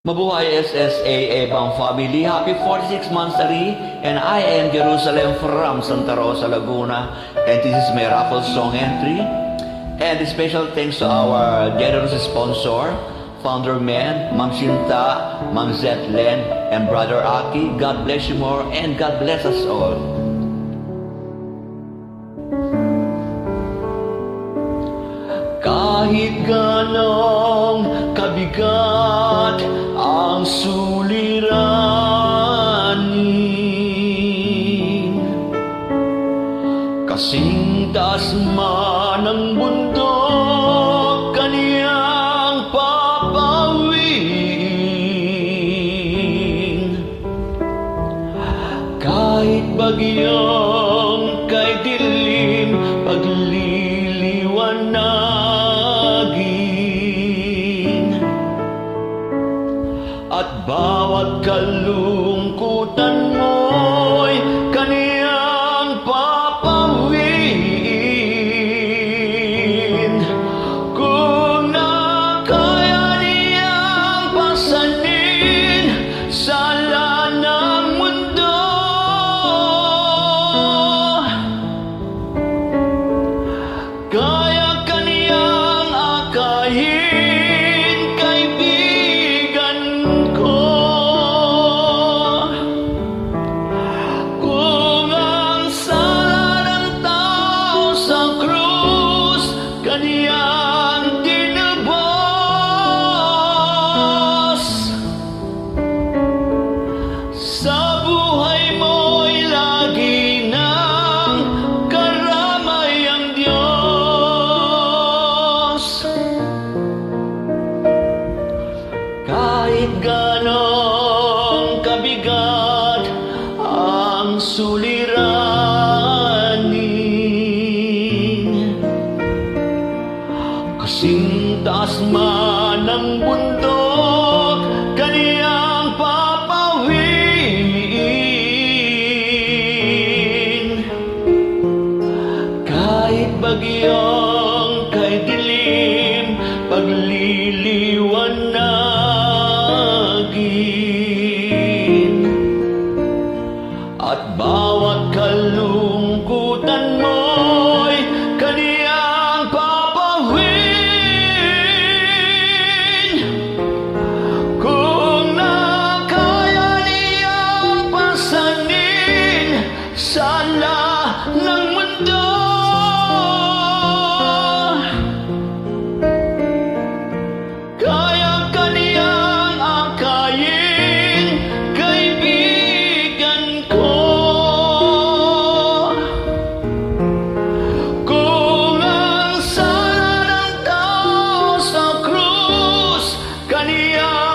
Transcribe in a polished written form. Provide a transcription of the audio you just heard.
Mabuhay SSA Ebang family. Happy 46 monthsary. And I am Jerusalem from Santa Rosa, Laguna. And this is my raffle song entry. And special thanks to our generous sponsor, Founder Man, Ma'am Sinta, Ma'am Zetlen, and Brother Aki. God bless you more and God bless us all. Kahit ganong kabigat ang suliranin, kasing taas man ang bundok kaniyang papawiin, kahit bagyong kay dilim pagliliwanagin, at bawat kalungkutan mo'y kaniyang papawiin. Kung nakaya niyang pasanin sala ng mundo, kaya kaniyang akayin, kaibigan ko. Kung ang sala ng tao sa krus kaniyang tinubos, sa buhay mo'y lagi ng karamay ang Diyos. Kahit ganong kabigat ang suliranin, kasing taas man ang bundok kaniyang papawiin, kahit bagyong kay dilim pagliliwanagin, at bawat kalungkutan mo'y kaniyang papawiin. Kung nakaya niyang pasanin sala ng mundo, kaya kaniyang akayin, kaibigan ko. Kung ang sala ng tao sa krus kaniyang